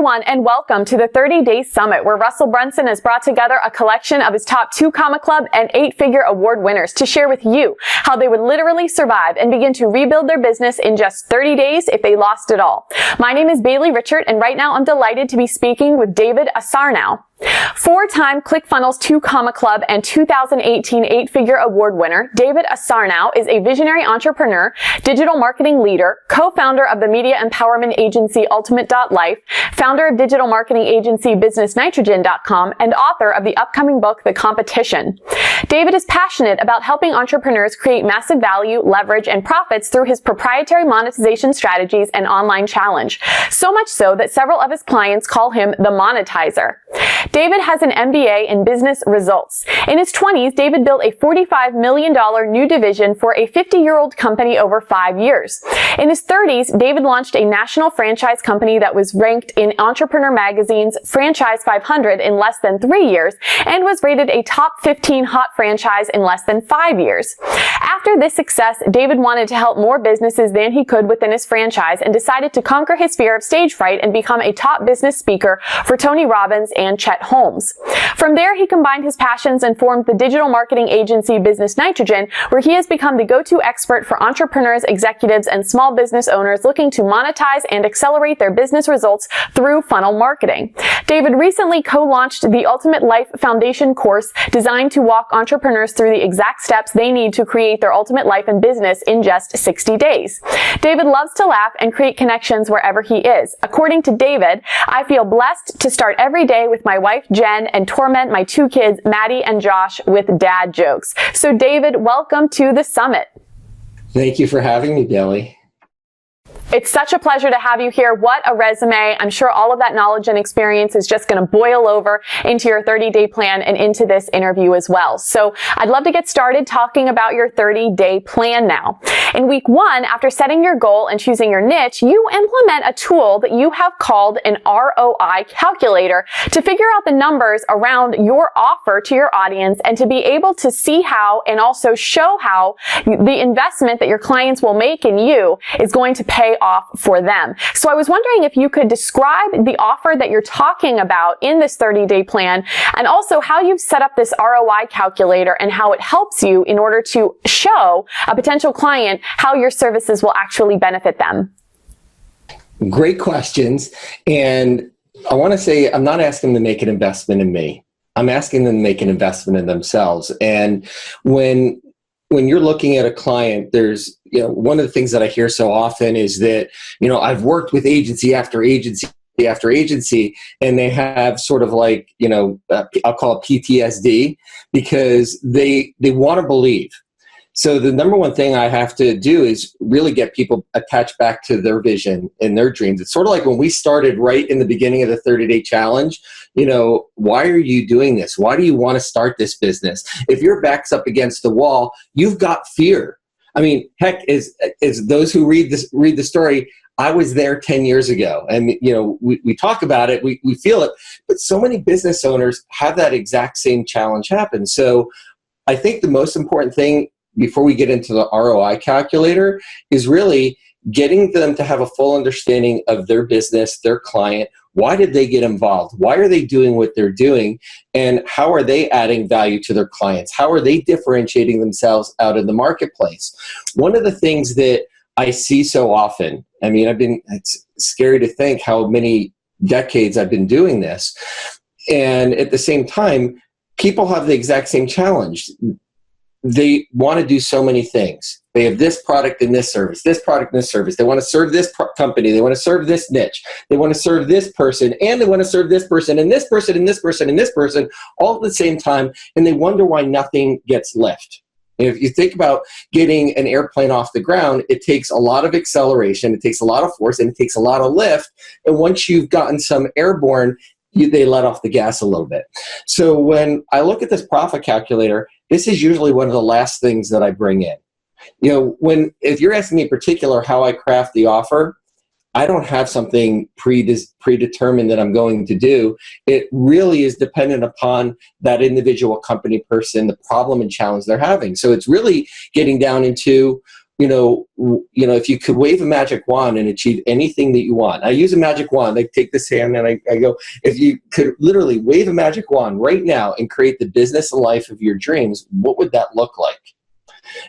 everyone, and welcome to the 30-Day Summit, where Russell Brunson has brought together a collection of his top 2 Comma Club and 8-figure award winners to share with you how they would literally survive and begin to rebuild their business in just 30 days if they lost it all. My name is Bailey Richard, and right now I'm delighted to be speaking with David Asarnow. 4-time ClickFunnels 2 Comma Club and 2018 8-figure award winner, David Asarnow is a visionary entrepreneur, digital marketing leader, co-founder of the media empowerment agency Ultimate.life, founder of digital marketing agency BusinessNitrogen.com, and author of the upcoming book, The Competition. David is passionate about helping entrepreneurs create massive value, leverage, and profits through his proprietary monetization strategies and online challenge. So much so that several of his clients call him the monetizer. David has an MBA in business results. In his 20s, David built a $45 million new division for a 50-year-old company over 5 years. In his 30s, David launched a national franchise company that was ranked in Entrepreneur Magazine's Franchise 500 in less than 3 years and was rated a top 15 hot franchise in less than 5 years. After this success, David wanted to help more businesses than he could within his franchise and decided to conquer his fear of stage fright and become a top business speaker for Tony Robbins and Chet Holmes. From there, he combined his passions and formed the digital marketing agency Business Nitrogen, where he has become the go-to expert for entrepreneurs, executives, and small business owners looking to monetize and accelerate their business results through funnel marketing. David recently co-launched the Ultimate Life Foundation course designed to walk entrepreneurs through the exact steps they need to create their ultimate life and business in just 60 days. David loves to laugh and create connections wherever he is. According to David, I feel blessed to start every day with my wife, Jen, and torment my 2 kids, Maddie and Josh, with dad jokes. So David, welcome to the summit. Thank you for having me, Bailey. It's such a pleasure to have you here. What a resume. I'm sure all of that knowledge and experience is just going to boil over into your 30-day plan and into this interview as well. So I'd love to get started talking about your 30-day plan now. In week 1, after setting your goal and choosing your niche, you implement a tool that you have called an ROI calculator to figure out the numbers around your offer to your audience and to be able to see how and also show how the investment that your clients will make in you is going to pay off for them. So I was wondering if you could describe the offer that you're talking about in this 30-day plan, and also how you've set up this ROI calculator and how it helps you in order to show a potential client how your services will actually benefit them. Great questions. And I want to say, I'm not asking them to make an investment in me. I'm asking them to make an investment in themselves. And when you're looking at a client, there's, one of the things that I hear so often is that, I've worked with agency after agency after agency, and they have sort of like, I'll call it PTSD, because they want to believe. So the number one thing I have to do is really get people attached back to their vision and their dreams. It's sort of like when we started right in the beginning of the 30-day challenge, why are you doing this? Why do you want to start this business? If your back's up against the wall, you've got fear. I mean, heck, is those who read the story, I was there 10 years ago, and we talk about it, we feel it, but so many business owners have that exact same challenge happen. So I think the most important thing before we get into the ROI calculator is really getting them to have a full understanding of their business, their client. Why did they get involved? Why are they doing what they're doing? And how are they adding value to their clients? How are they differentiating themselves out in the marketplace? One of the things that I see so often, it's scary to think how many decades I've been doing this. And at the same time, people have the exact same challenge. They want to do so many things. They have this product and this service, this product and this service. They want to serve this company. They want to serve this niche. They want to serve this person, and they want to serve this person and this person and this person and this person all at the same time, and they wonder why nothing gets lift. And if you think about getting an airplane off the ground, it takes a lot of acceleration, it takes a lot of force, and it takes a lot of lift. And once you've gotten some airborne, they let off the gas a little bit. So when I look at this profit calculator, this is usually one of the last things that I bring in. If you're asking me in particular how I craft the offer, I don't have something predetermined that I'm going to do. It really is dependent upon that individual company person, the problem and challenge they're having. So it's really getting down into, if you could wave a magic wand and achieve anything that you want. I use a magic wand. I take this hand and I go, if you could literally wave a magic wand right now and create the business and life of your dreams, what would that look like?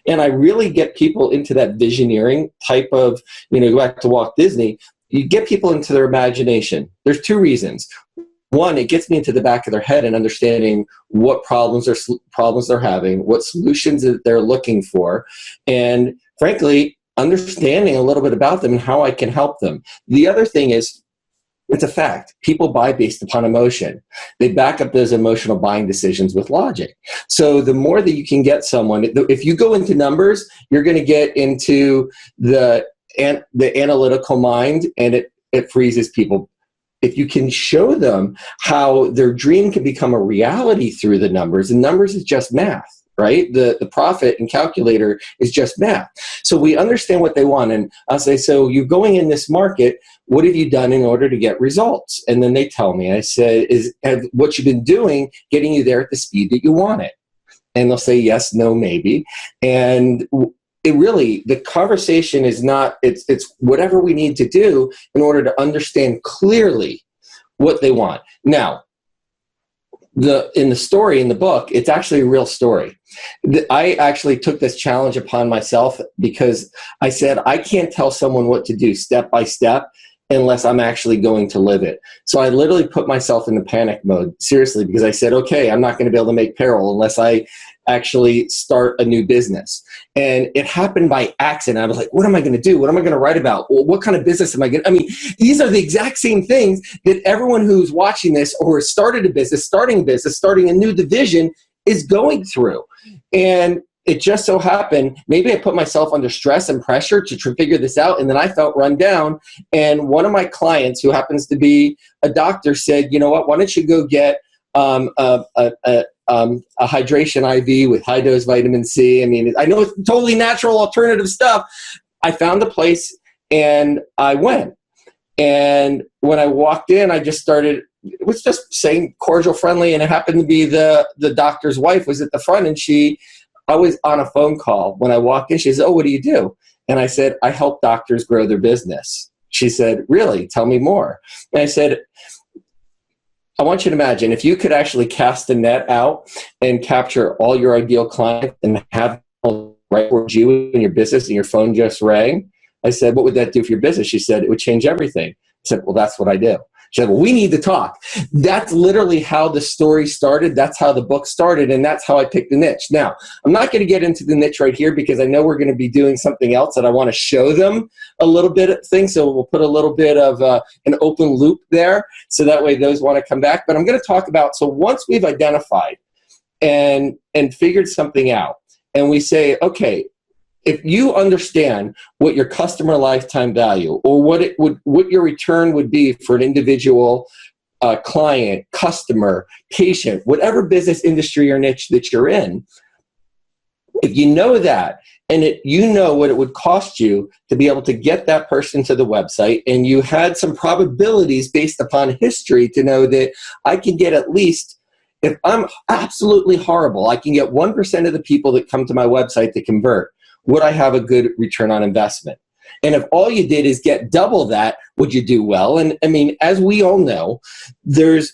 And I really get people into that visioneering type of, go back to Walt Disney, you get people into their imagination. There's two reasons. One, it gets me into the back of their head and understanding what problems they're having, what solutions that they're looking for, and frankly, understanding a little bit about them and how I can help them. The other thing is, it's a fact. People buy based upon emotion. They back up those emotional buying decisions with logic. So the more that you can get someone, if you go into numbers, you're going to get into the analytical mind, and it freezes people. If you can show them how their dream can become a reality through the numbers, and numbers is just math, right? The profit and calculator is just math. So we understand what they want. And I'll say, so you're going in this market, what have you done in order to get results? And then they tell me, I said, have what you've been doing getting you there at the speed that you want it? And they'll say, yes, no, maybe. And the conversation is not, it's whatever we need to do in order to understand clearly what they want. Now, in the story, in the book, it's actually a real story. I actually took this challenge upon myself because I said, I can't tell someone what to do step by step unless I'm actually going to live it. So I literally put myself in the panic mode, seriously, because I said, okay, I'm not going to be able to make payroll unless I actually start a new business. And it happened by accident. I was like, what am I going to do? What am I going to write about? What kind of business am I going to? I mean, these are the exact same things that everyone who's watching this or has started a business, starting a new division is going through. And it just so happened, maybe I put myself under stress and pressure to figure this out, and then I felt run down. And one of my clients, who happens to be a doctor, said, you know what, why don't you go get a hydration IV with high dose vitamin C. I mean, I know it's totally natural alternative stuff. I found a place and I went. And when I walked in, I just started, it was just saying cordial, friendly, and it happened to be the doctor's wife was at the front, and I was on a phone call. When I walked in, she said, oh, what do you do? And I said, I help doctors grow their business. She said, really? Tell me more. And I said, I want you to imagine if you could actually cast the net out and capture all your ideal clients and have them right towards you in your business, and your phone just rang. I said, what would that do for your business? She said, it would change everything. I said, well, that's what I do. She said, well, we need to talk. That's literally how the story started. That's how the book started. And that's how I picked the niche. Now, I'm not going to get into the niche right here because I know we're going to be doing something else that I want to show them a little bit of things. So we'll put a little bit of an open loop there. So that way those want to come back. But I'm going to talk about, so once we've identified and figured something out, and we say, okay, if you understand what your customer lifetime value or what your return would be for an individual client, customer, patient, whatever business industry or niche that you're in, if you know that and you know what it would cost you to be able to get that person to the website, and you had some probabilities based upon history to know that I can get at least, if I'm absolutely horrible, I can get 1% of the people that come to my website to convert. Would I have a good return on investment? And if all you did is get double that, would you do well? And I mean, as we all know, if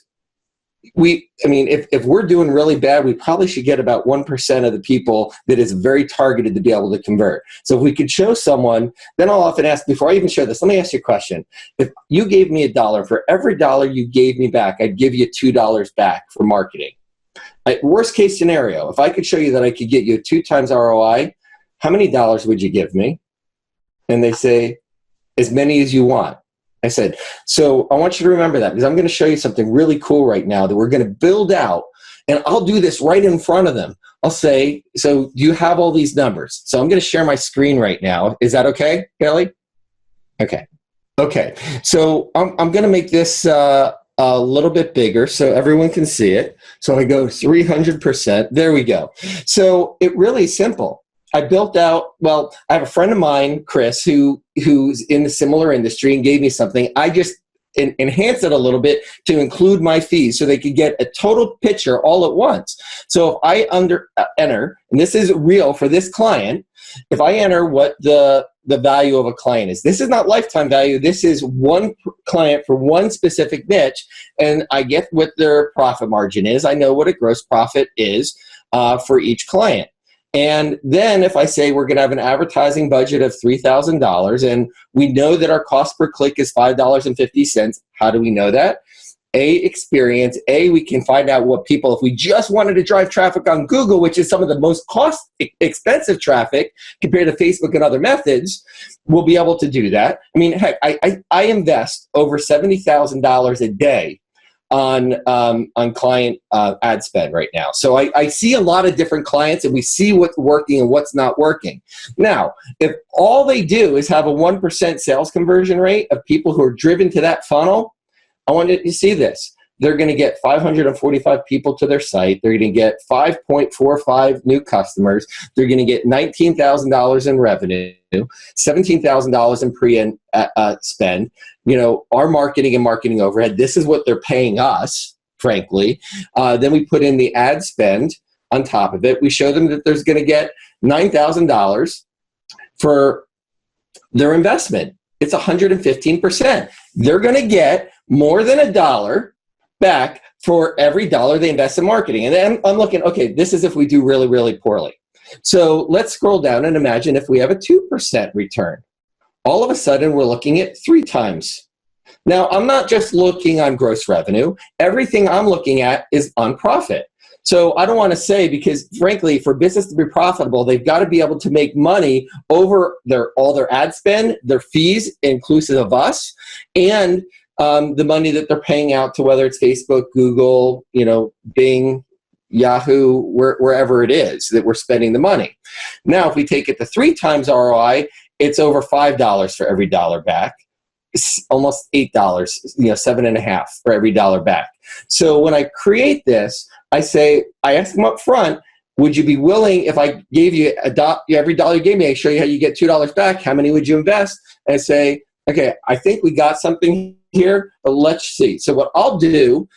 we're doing really bad, we probably should get about 1% of the people that is very targeted to be able to convert. So if we could show someone, then I'll often ask, before I even show this, let me ask you a question. If you gave me $1, for every dollar you gave me back, I'd give you $2 back for marketing. Worst case scenario, if I could show you that I could get you 2 times ROI, how many dollars would you give me? And they say, as many as you want. I said, so I want you to remember that, because I'm going to show you something really cool right now that we're going to build out, and I'll do this right in front of them. I'll say, so you have all these numbers. So I'm going to share my screen right now. Is that okay, Kelly? Okay. So I'm going to make this a little bit bigger so everyone can see it. So I go 300%. There we go. So it really is simple. I built out, well, I have a friend of mine, Chris, who's in the similar industry and gave me something. I just enhanced it a little bit to include my fees so they could get a total picture all at once. So if I enter, and this is real for this client, if I enter what the value of a client is, this is not lifetime value. This is one client for one specific niche, and I get what their profit margin is. I know what a gross profit is for each client. And then if I say we're going to have an advertising budget of $3,000 and we know that our cost per click is $5.50, how do we know that? Experience. We can find out what people, if we just wanted to drive traffic on Google, which is some of the most expensive traffic compared to Facebook and other methods, we'll be able to do that. I mean, heck, I invest over $70,000 a day on client ad spend right now. So I see a lot of different clients, and we see what's working and what's not working. Now, if all they do is have a 1% sales conversion rate of people who are driven to that funnel, I want you to see this. They're going to get 545 people to their site. They're going to get 5.45 new customers. They're going to get $19,000 in revenue, $17,000 in pre-spend. Our marketing and marketing overhead, this is what they're paying us, frankly. Then we put in the ad spend on top of it. We show them that there's going to get $9,000 for their investment. It's 115%. They're going to get more than $1 back for every dollar they invest in marketing. And then I'm looking, okay, this is if we do really, really poorly. So let's scroll down and imagine if we have a 2% return. All of a sudden, we're looking at 3 times. Now, I'm not just looking on gross revenue. Everything I'm looking at is on profit. So I don't want to say, because frankly, for business to be profitable, they've got to be able to make money over all their ad spend, their fees, inclusive of us, and the money that they're paying out to, whether it's Facebook, Google, Bing, Yahoo, wherever it is that we're spending the money. Now, if we take it to 3 times ROI, it's over $5 for every dollar back. It's almost $8, $7.50 for every dollar back. So when I create this, I ask them up front, would you be willing, if I gave you every dollar you gave me, I show you how you get $2 back, how many would you invest? And I say, okay, I think we got something here, but let's see. So what I'll do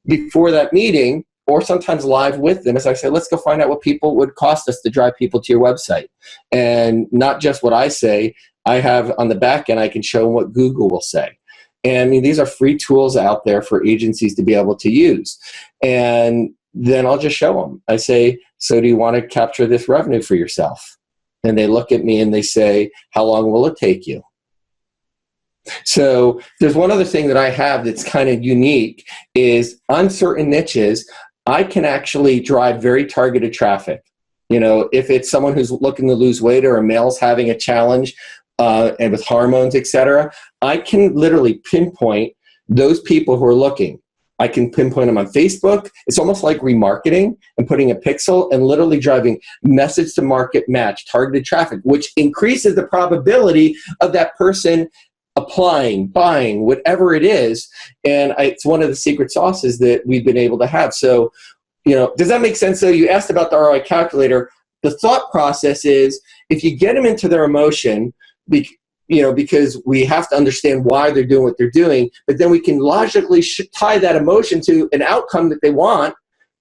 before that meeting, or sometimes live with them, is I say, let's go find out what people would cost us to drive people to your website. And not just what I say, I have on the back end, I can show them what Google will say. And these are free tools out there for agencies to be able to use. And then I'll just show them. I say, so do you want to capture this revenue for yourself? And they look at me and they say, how long will it take you? So there's one other thing that I have that's kind of unique is on certain niches, I can actually drive very targeted traffic. If it's someone who's looking to lose weight or a male's having a challenge and with hormones, etc., I can literally pinpoint those people who are looking. I can pinpoint them on Facebook. It's almost like remarketing and putting a pixel and literally driving message to market match targeted traffic, which increases the probability of that person applying, buying, whatever it is. And it's one of the secret sauces that we've been able to have. So, does that make sense? So you asked about the ROI calculator. The thought process is, if you get them into their emotion, because we have to understand why they're doing what they're doing, but then we can logically tie that emotion to an outcome that they want,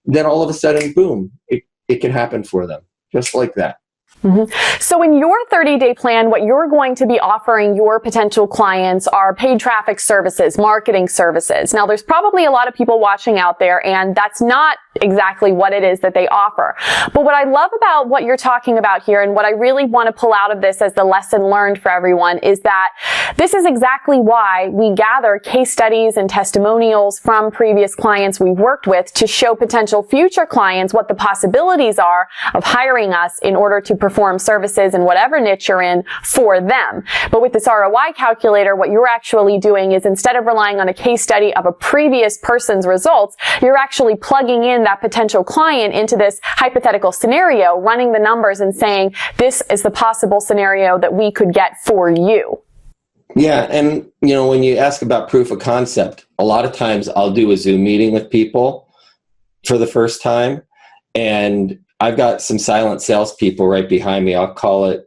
then all of a sudden, boom, it can happen for them, just like that. Mm-hmm. So in your 30-day plan, what you're going to be offering your potential clients are paid traffic services, marketing services. Now, there's probably a lot of people watching out there, and that's not exactly what it is that they offer. But what I love about what you're talking about here, and what I really want to pull out of this as the lesson learned for everyone, is that this is exactly why we gather case studies and testimonials from previous clients we've worked with to show potential future clients what the possibilities are of hiring us in order to perform services in whatever niche you're in for them. But with this ROI calculator, what you're actually doing is, instead of relying on a case study of a previous person's results, you're actually plugging in that potential client into this hypothetical scenario, running the numbers and saying, this is the possible scenario that we could get for you. Yeah, and when you ask about proof of concept, a lot of times I'll do a Zoom meeting with people for the first time, and I've got some silent salespeople right behind me. I'll call it,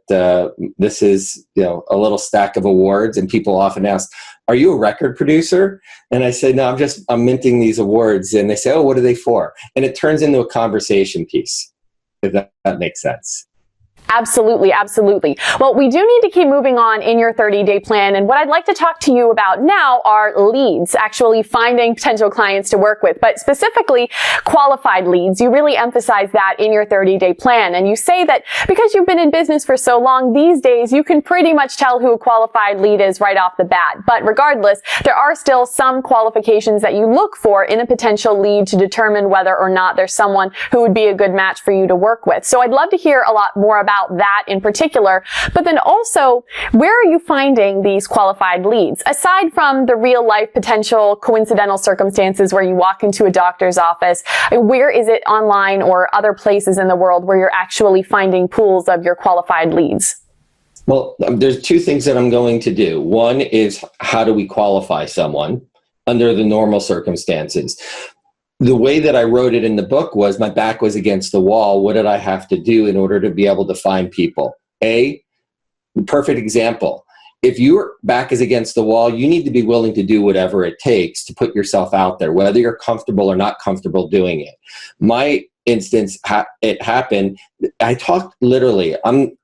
this is a little stack of awards, and people often ask, are you a record producer? And I say, no, I'm minting these awards. And they say, oh, what are they for? And it turns into a conversation piece, if that makes sense. Absolutely, absolutely. Well, we do need to keep moving on in your 30-day plan. And what I'd like to talk to you about now are leads, actually finding potential clients to work with, but specifically qualified leads. You really emphasize that in your 30-day plan. And you say that because you've been in business for so long, these days you can pretty much tell who a qualified lead is right off the bat. But regardless, there are still some qualifications that you look for in a potential lead to determine whether or not there's someone who would be a good match for you to work with. So I'd love to hear a lot more about that in particular, but then also, where are you finding these qualified leads? Aside from the real life potential coincidental circumstances where you walk into a doctor's office, where is it online or other places in the world where you're actually finding pools of your qualified leads? Well, there's two things that I'm going to do. One is, how do we qualify someone under the normal circumstances? The way that I wrote it in the book was, my back was against the wall. What did I have to do in order to be able to find people? Perfect example. If your back is against the wall, you need to be willing to do whatever it takes to put yourself out there, whether you're comfortable or not comfortable doing it. My instance, it happened. I talked literally. I'm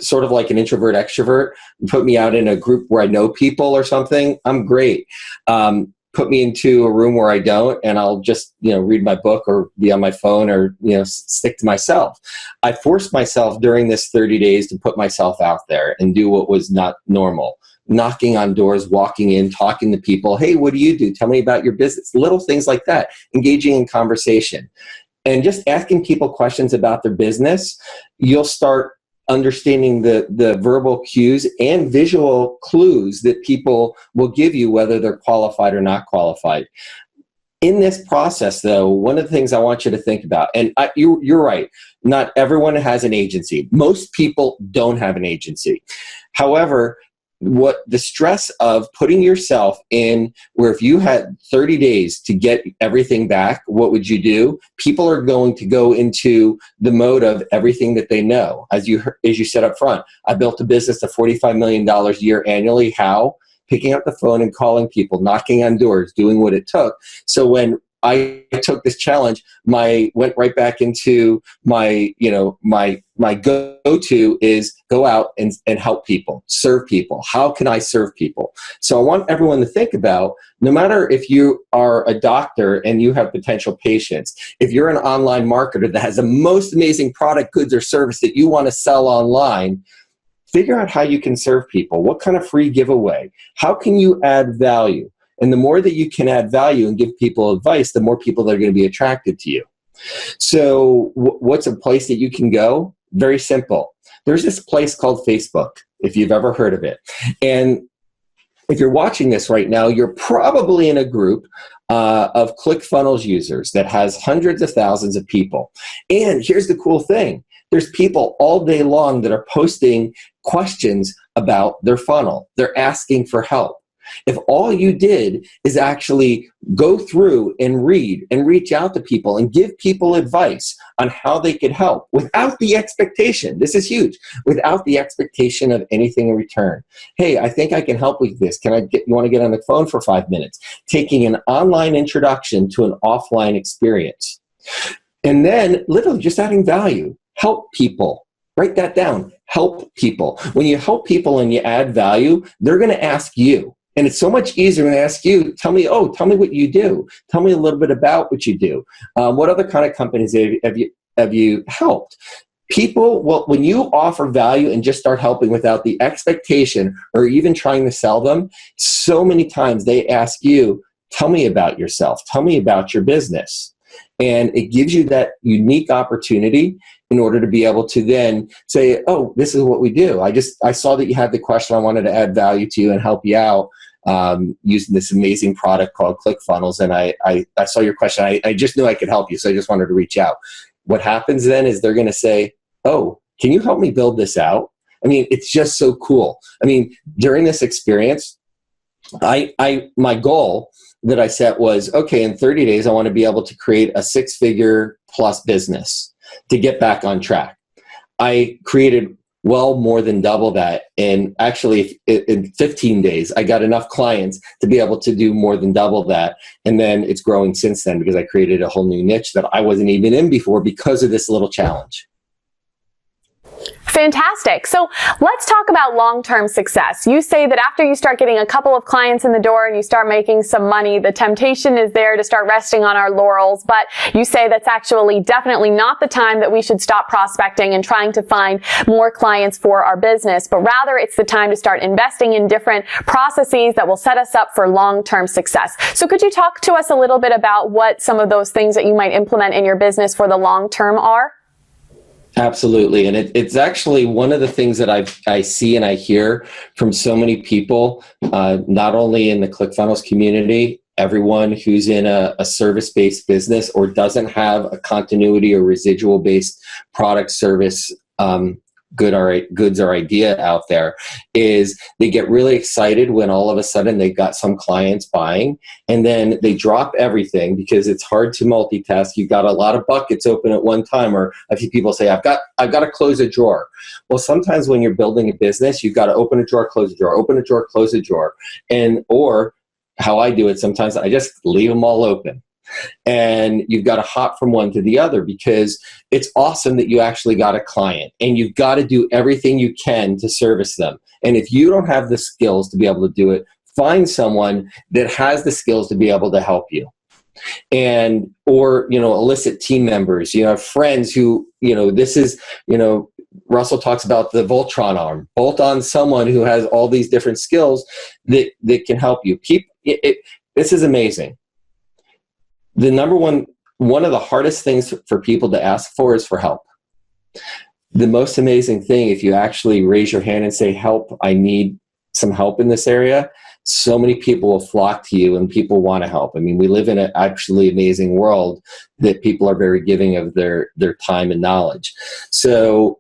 sort of like an introvert extrovert. Put me out in a group where I know people or something, I'm great. Put me into a room where I don't, and I'll just, read my book or be on my phone or, stick to myself. I forced myself during this 30 days to put myself out there and do what was not normal. Knocking on doors, walking in, talking to people. Hey, what do you do? Tell me about your business. Little things like that. Engaging in conversation. And just asking people questions about their business. You'll start understanding the verbal cues and visual clues that people will give you, whether they're qualified or not qualified. In this process, though, one of the things I want you to think about, and you're right, not everyone has an agency. Most people don't have an agency. However, what the stress of putting yourself in, where if you had 30 days to get everything back, what would you do? People are going to go into the mode of everything that they know. As you said up front, I built a business of $45 million a year annually. How? Picking up the phone and calling people, knocking on doors, doing what it took. So when I took this challenge, went right back into my go-to is go out and help people, serve people. How can I serve people? So I want everyone to think about, no matter if you are a doctor and you have potential patients, if you're an online marketer that has the most amazing product, goods, or service that you want to sell online, figure out how you can serve people. What kind of free giveaway? How can you add value? And the more that you can add value and give people advice, the more people that are going to be attracted to you. So what's a place that you can go? Very simple. There's this place called Facebook, if you've ever heard of it. And if you're watching this right now, you're probably in a group of ClickFunnels users that has hundreds of thousands of people. And here's the cool thing. There's people all day long that are posting questions about their funnel. They're asking for help. If all you did is actually go through and read and reach out to people and give people advice on how they could help without the expectation, this is huge, without the expectation of anything in return. Hey, I think I can help with this. You want to get on the phone for 5 minutes? Taking an online introduction to an offline experience. And then literally just adding value. Help people. Write that down. Help people. When you help people and you add value, they're going to ask you. And it's so much easier when they ask you, tell me what you do. Tell me a little bit about what you do. What other kind of companies have you helped? People, when you offer value and just start helping without the expectation or even trying to sell them, so many times they ask you, tell me about yourself. Tell me about your business. And it gives you that unique opportunity in order to be able to then say, oh, this is what we do. I saw that you had the question. I wanted to add value to you and help you out using this amazing product called ClickFunnels. And I saw your question. I just knew I could help you. So I just wanted to reach out. What happens then is they're going to say, oh, can you help me build this out? I mean, it's just so cool. I mean, during this experience, my goal that I set was, okay, in 30 days, I want to be able to create a 6-figure plus business to get back on track. I created well more than double that. And actually, in 15 days, I got enough clients to be able to do more than double that. And then it's growing since then because I created a whole new niche that I wasn't even in before because of this little challenge. Fantastic. So let's talk about long-term success. You say that after you start getting a couple of clients in the door and you start making some money, the temptation is there to start resting on our laurels, but you say that's actually definitely not the time that we should stop prospecting and trying to find more clients for our business, but rather it's the time to start investing in different processes that will set us up for long-term success. So could you talk to us a little bit about what some of those things that you might implement in your business for the long term are? Absolutely. And it's actually one of the things that I see and I hear from so many people, not only in the ClickFunnels community, everyone who's in a service-based business or doesn't have a continuity or residual-based product service goods or idea out there, is they get really excited when all of a sudden they've got some clients buying, and then they drop everything because it's hard to multitask. You've got a lot of buckets open at one time, or a few people say, I've got to close a drawer. Well, sometimes when you're building a business, you've got to open a drawer, close a drawer, open a drawer, close a drawer. Or how I do it, sometimes I just leave them all open. And you've got to hop from one to the other, because it's awesome that you actually got a client, and you've got to do everything you can to service them. And if you don't have the skills to be able to do it, find someone that has the skills to be able to help you. And, or, elicit team members, friends who, this is, Russell talks about the Voltron arm, bolt on someone who has all these different skills that can help you. This is amazing. The number one of the hardest things for people to ask for is for help. The most amazing thing, if you actually raise your hand and say, help, I need some help in this area, so many people will flock to you and people want to help. I mean, we live in an actually amazing world that people are very giving of their time and knowledge. So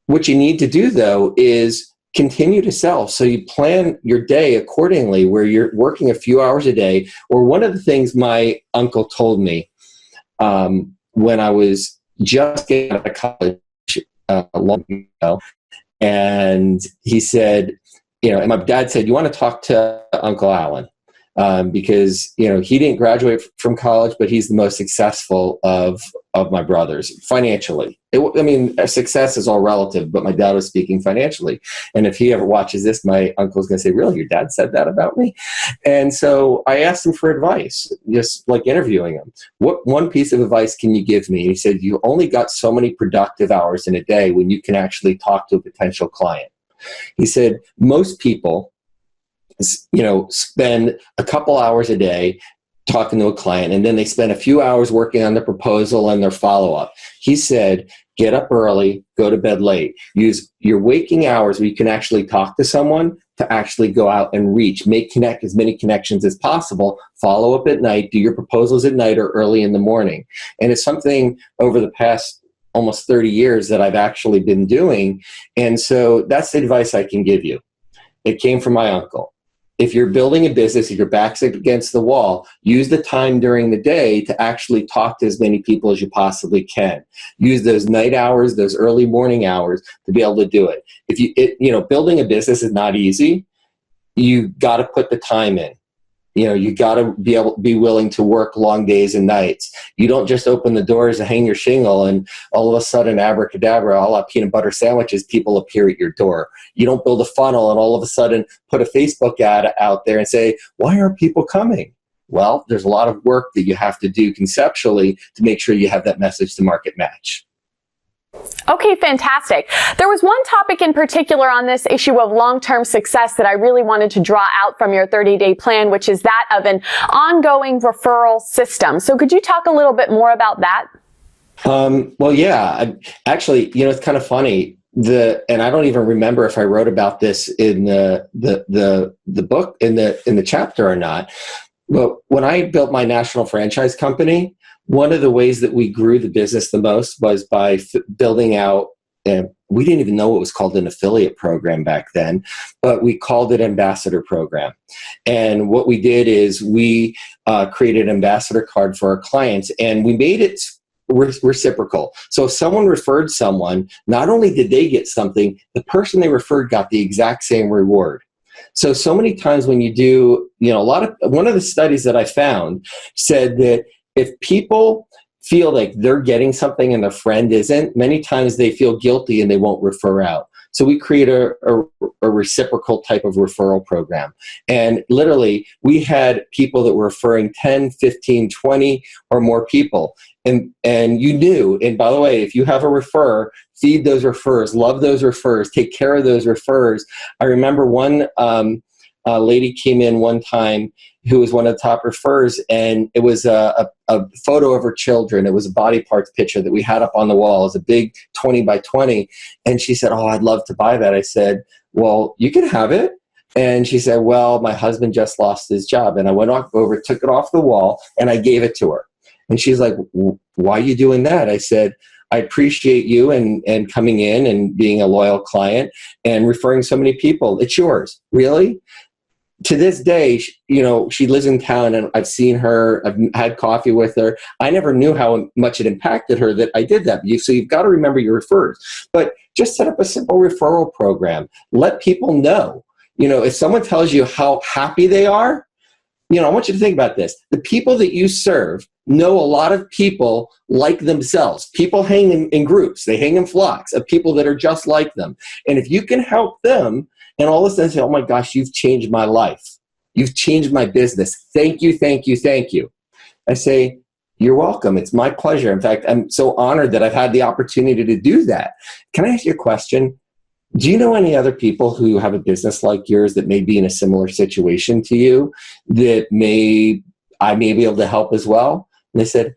what you need to do, though, is continue to sell. So you plan your day accordingly, where you're working a few hours a day. Or one of the things my uncle told me when I was just getting out of college long ago, and he said, and my dad said, you want to talk to Uncle Alan, because he didn't graduate from college, but he's the most successful of my brothers financially. Success is all relative, but my dad was speaking financially. And if he ever watches this, my uncle's going to say, really, your dad said that about me? And so I asked him for advice, just like interviewing him. What one piece of advice can you give me? And he said, you only got so many productive hours in a day when you can actually talk to a potential client. He said, most people, spend a couple hours a day talking to a client, and then they spend a few hours working on the proposal and their follow-up. He said, get up early, go to bed late. Use your waking hours where you can actually talk to someone to actually go out and connect as many connections as possible, follow up at night, do your proposals at night or early in the morning. And it's something over the past almost 30 years that I've actually been doing. And so that's the advice I can give you. It came from my uncle. If you're building a business, if your back's against the wall, use the time during the day to actually talk to as many people as you possibly can. Use those night hours, those early morning hours to be able to do it. Building a business is not easy. You got to put the time in. You got to be willing to work long days and nights. You don't just open the doors and hang your shingle and all of a sudden, abracadabra, all that peanut butter sandwiches, people appear at your door. You don't build a funnel and all of a sudden put a Facebook ad out there and say, why aren't people coming? Well, there's a lot of work that you have to do conceptually to make sure you have that message to market match. Okay, fantastic. There was one topic in particular on this issue of long-term success that I really wanted to draw out from your 30-day plan, which is that of an ongoing referral system. So could you talk a little bit more about that? Well, yeah. Actually, it's kind of funny. And I don't even remember if I wrote about this in the book in the chapter or not. But when I built my national franchise company, one of the ways that we grew the business the most was by building out, we didn't even know it was called an affiliate program back then, but we called it ambassador program. And what we did is we created an ambassador card for our clients, and we made it reciprocal. So if someone referred someone, not only did they get something, the person they referred got the exact same reward. So many times when you do, one of the studies that I found said that if people feel like they're getting something and their friend isn't, many times they feel guilty and they won't refer out. So we create a reciprocal type of referral program. And literally, we had people that were referring 10, 15, 20 or more people. And you knew, and by the way, if you have a referrer, feed those referrers, love those referrers, take care of those referrers. I remember one lady came in one time who was one of the top referrers, and it was a photo of her children. It was a body parts picture that we had up on the wall. It was a big 20 by 20. And she said, oh, I'd love to buy that. I said, well, you can have it. And she said, well, my husband just lost his job. And I went over, took it off the wall, and I gave it to her. And she's like, why are you doing that? I said, I appreciate you and coming in and being a loyal client and referring so many people. It's yours. Really? To this day, she lives in town, and I've seen her, I've had coffee with her. I never knew how much it impacted her that I did that. So you've got to remember your referrers. But just set up a simple referral program. Let people know. If someone tells you how happy they are, I want you to think about this. The people that you serve know a lot of people like themselves. People hang in groups. They hang in flocks of people that are just like them. And if you can help them, and all of a sudden say, oh my gosh, you've changed my life. You've changed my business. Thank you, thank you, thank you. I say, you're welcome. It's my pleasure. In fact, I'm so honored that I've had the opportunity to do that. Can I ask you a question? Do you know any other people who have a business like yours that may be in a similar situation to you that I may be able to help as well? And they said,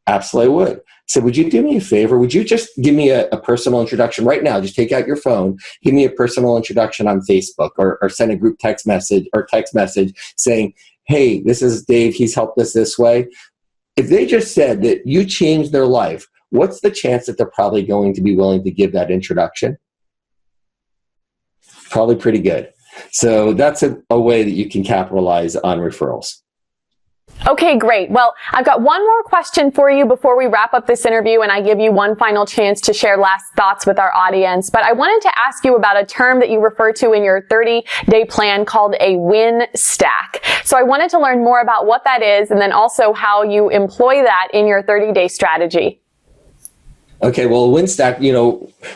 absolutely I would. I said, would you do me a favor? Would you just give me a personal introduction right now? Just take out your phone, give me a personal introduction on Facebook, or send a group text message saying, hey, this is Dave. He's helped us this way. If they just said that you changed their life, what's the chance that they're probably going to be willing to give that introduction? Probably pretty good. So that's a way that you can capitalize on referrals. Okay, great. Well, I've got one more question for you before we wrap up this interview, and I give you one final chance to share last thoughts with our audience. But I wanted to ask you about a term that you refer to in your 30-day plan called a win stack. So I wanted to learn more about what that is, and then also how you employ that in your 30-day strategy. Okay, well, a win stack,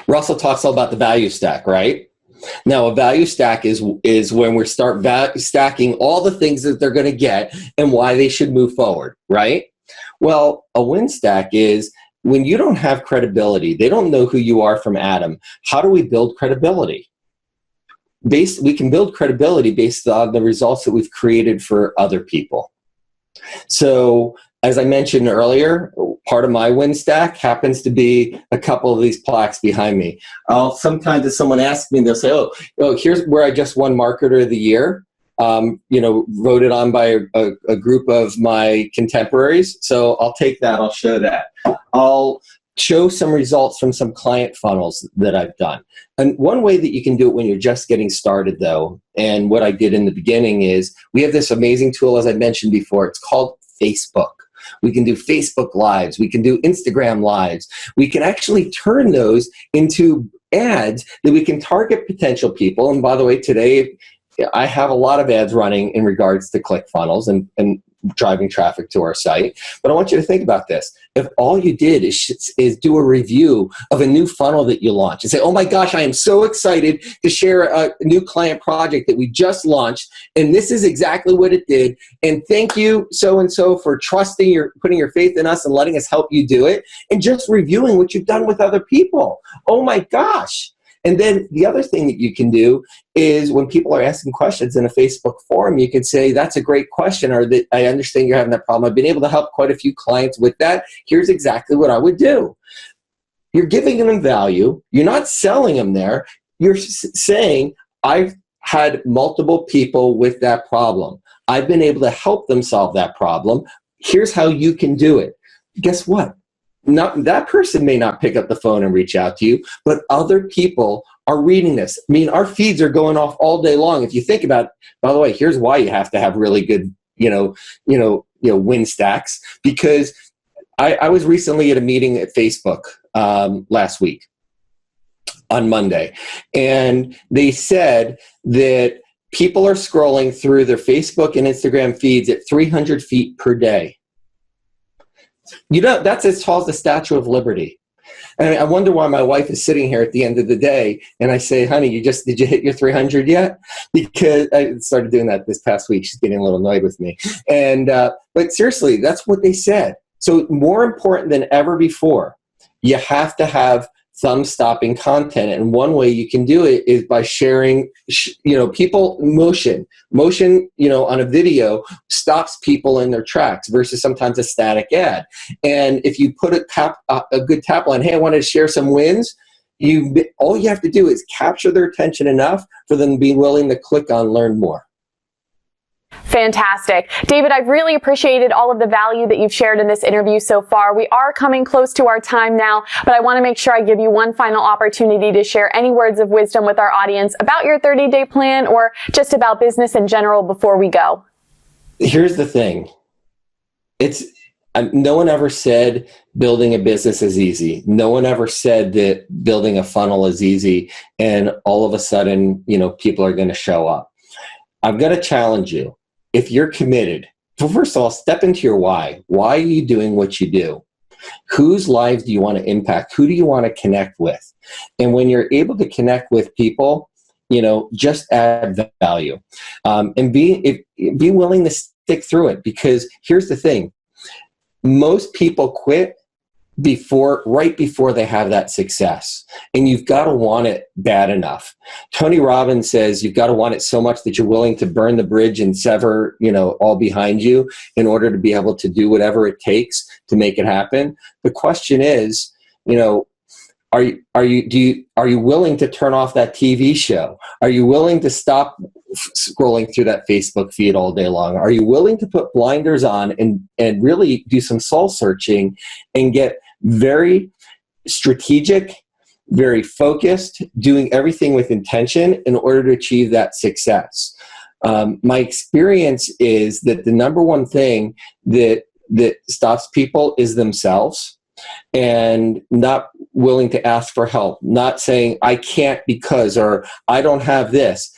Russell talks all about the value stack, right? Now, a value stack is when we start stacking all the things that they're going to get and why they should move forward, right? Well, a win stack is when you don't have credibility, they don't know who you are from Adam. How do we build credibility? We can build credibility based on the results that we've created for other people. So, as I mentioned earlier, part of my win stack happens to be a couple of these plaques behind me. Sometimes if someone asks me, they'll say, oh, here's where I just won Marketer of the Year, voted on by a group of my contemporaries. So I'll take that, I'll show that. I'll show some results from some client funnels that I've done. And one way that you can do it when you're just getting started, though, and what I did in the beginning is we have this amazing tool, as I mentioned before, it's called Facebook. We can do Facebook Lives. We can do Instagram Lives. We can actually turn those into ads that we can target potential people. And by the way, today I have a lot of ads running in regards to ClickFunnels and driving traffic to our site. But I want you to think about this. If all you did is do a review of a new funnel that you launched and say, oh my gosh, I am so excited to share a new client project that we just launched, and this is exactly what it did, and thank you so-and-so for putting your faith in us and letting us help you do it, and just reviewing what you've done with other people. Oh my gosh. And then the other thing that you can do is when people are asking questions in a Facebook forum, you can say, that's a great question, or that I understand you're having that problem. I've been able to help quite a few clients with that. Here's exactly what I would do. You're giving them value. You're not selling them there. You're saying, I've had multiple people with that problem. I've been able to help them solve that problem. Here's how you can do it. Guess what? That person may not pick up the phone and reach out to you, but other people are reading this. I mean, our feeds are going off all day long. If you think about, by the way, here's why you have to have really good, win stacks. Because I was recently at a meeting at Facebook last week on Monday, and they said that people are scrolling through their Facebook and Instagram feeds at 300 feet per day. That's as tall as the Statue of Liberty. And I wonder why my wife is sitting here at the end of the day and I say, honey, did you hit your 300 yet? Because I started doing that this past week. She's getting a little annoyed with me. But seriously, that's what they said. So more important than ever before, you have to have thumb-stopping content. And one way you can do it is by sharing, motion, on a video stops people in their tracks versus sometimes a static ad. And if you put a good tap line, hey, I wanted to share some wins, all you have to do is capture their attention enough for them to be willing to click on learn more. Fantastic. David, I've really appreciated all of the value that you've shared in this interview so far. We are coming close to our time now, but I want to make sure I give you one final opportunity to share any words of wisdom with our audience about your 30-day plan or just about business in general before we go. Here's the thing. No one ever said building a business is easy. No one ever said that building a funnel is easy and all of a sudden, people are going to show up. I'm going to challenge you. If you're committed, so first of all, step into your why. Why are you doing what you do? Whose lives do you want to impact? Who do you want to connect with? And when you're able to connect with people, just add value. And be willing to stick through it, because here's the thing. Most people quit right before they have that success. And you've got to want it bad enough. Tony Robbins says you've got to want it so much that you're willing to burn the bridge and sever, all behind you in order to be able to do whatever it takes to make it happen. The question is, are you willing to turn off that TV show? Are you willing to stop scrolling through that Facebook feed all day long? Are you willing to put blinders on and really do some soul searching and get very strategic, very focused, doing everything with intention in order to achieve that success? My experience is that the number one thing that stops people is themselves, and not willing to ask for help, not saying I can't because, or I don't have this.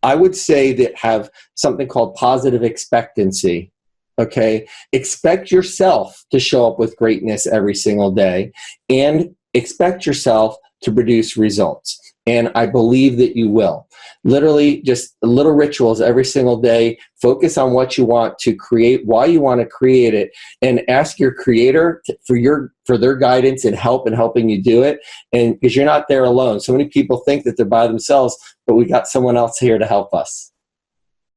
I would say that have something called positive expectancy. Okay. Expect yourself to show up with greatness every single day and expect yourself to produce results. And I believe that you will. Literally just little rituals every single day. Focus on what you want to create, why you want to create it, and ask your creator for their guidance and help in helping you do it. And because you're not there alone. So many people think that they're by themselves, but we got someone else here to help us.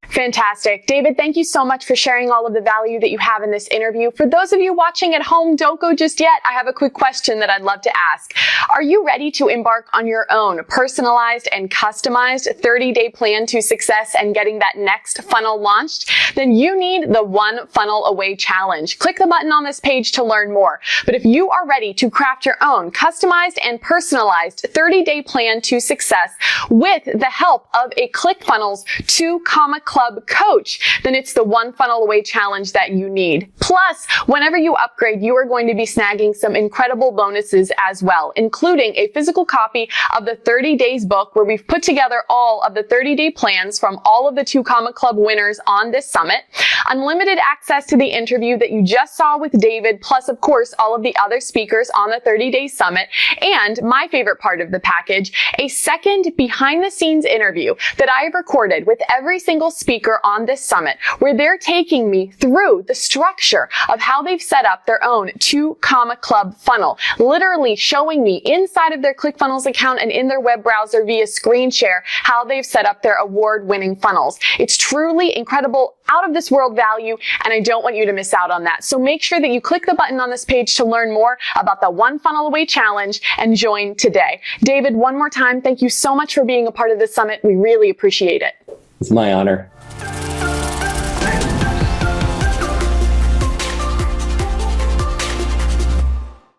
Fantastic. David, thank you so much for sharing all of the value that you have in this interview. For those of you watching at home, don't go just yet. I have a quick question that I'd love to ask. Are you ready to embark on your own personalized and customized 30-day plan to success and getting that next funnel launched? Then you need the One Funnel Away Challenge. Click the button on this page to learn more. But if you are ready to craft your own customized and personalized 30-day plan to success with the help of a ClickFunnels 2 Club coach, then it's the One Funnel Away Challenge that you need. Plus, whenever you upgrade, you are going to be snagging some incredible bonuses as well, including a physical copy of the 30 Days book, where we've put together all of the 30-day plans from all of the 2 Club winners on this summit, unlimited access to the interview that you just saw with David, plus, of course, all of the other speakers on the 30-day summit, and my favorite part of the package, a second behind-the-scenes interview that I have recorded with every single speaker on this summit, where they're taking me through the structure of how they've set up their own 2 Club funnel, literally showing me inside of their ClickFunnels account and in their web browser via screen share how they've set up their award-winning funnels. It's truly incredible, out of this world value, and I don't want you to miss out on that. So make sure that you click the button on this page to learn more about the One Funnel Away Challenge and join today. David, one more time, thank you so much for being a part of this summit. We really appreciate it. It's my honor.